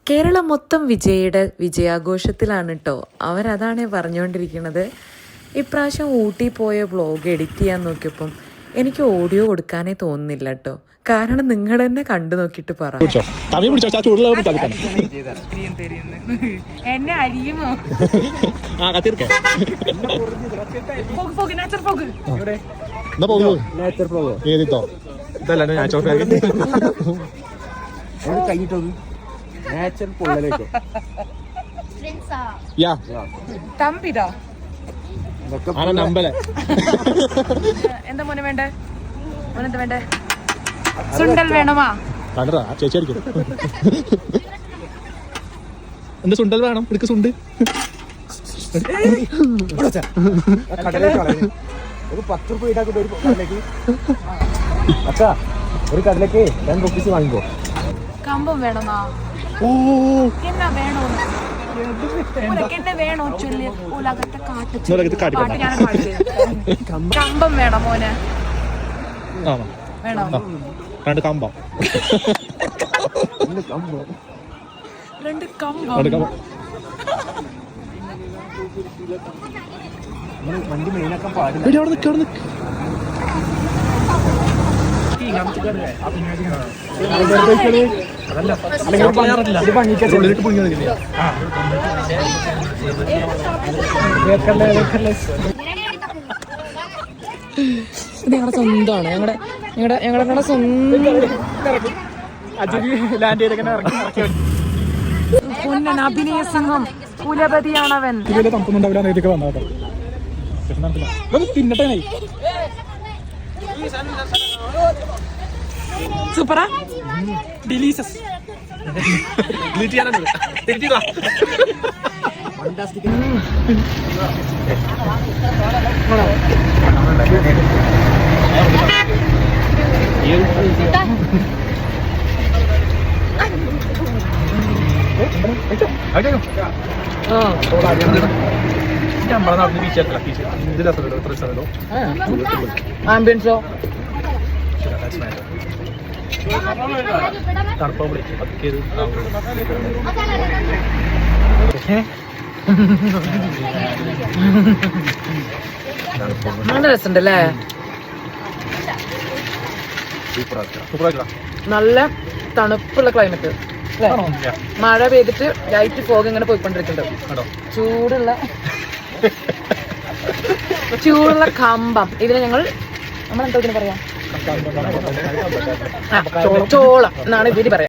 കേരളം മൊത്തം വിജയുടെ വിജയാഘോഷത്തിലാണ് കേട്ടോ. അവരതാണ് പറഞ്ഞുകൊണ്ടിരിക്കുന്നത്. ഇപ്രാവശ്യം ഊട്ടി പോയ വ്ളോഗ് എഡിറ്റ് ചെയ്യാൻ നോക്കിയപ്പം എനിക്ക് ഓഡിയോ കൊടുക്കാനേ തോന്നുന്നില്ല കേട്ടോ. കാരണം നിങ്ങൾ തന്നെ കണ്ടു നോക്കിയിട്ട് പറ. എന്നെ അരിയുമോ? എന്താ മോനെ വേണ്ടേ? മോനെന്താ വേണ്ടേ? സുണ്ടൽ വേണമാ? ചേച്ചി അടിക്കും. എന്താ സുണ്ടൽ വേണം? എടുക്ക സുണ്ട്. ഒരു കടലേക്ക് 10 റുപ്പീസ് വാങ്ങിക്കോ. കമ്പം വേണമാ? എന്നാ വേണോ? കമ്പം വേണം മോനെ? വേണോ? രണ്ട് കമ്പം. രണ്ട് കമ്പം. വണ്ടി മെയിനാക്കാൻ പാടില്ല. ഞങ്ങളുടെ സ്വന്തമാണ്. ഞങ്ങളുടെ സ്വന്തം പൊന്നൻ അഭിനയ സംഘം കുലപതിയാണവൻ. സൂപ്പറാ, ഡിലീഷ്യസ്. ആംബിയൻസോ നല്ല രസമുണ്ടല്ലേ? നല്ല തണുപ്പുള്ള ക്ലൈമറ്റ് അല്ലേ? മഴ പെയ്തിട്ട് ലൈറ്റ് ഫോഗ് ഇങ്ങനെ പോയിക്കൊണ്ടിരിക്കുന്നുണ്ട്. ചൂടുള്ള കമ്പം. ഇതിനെ നമ്മളെന്താ ഇതിന് പറയാം? ചോളം എന്നാണ് ഇതിന് പറയാം.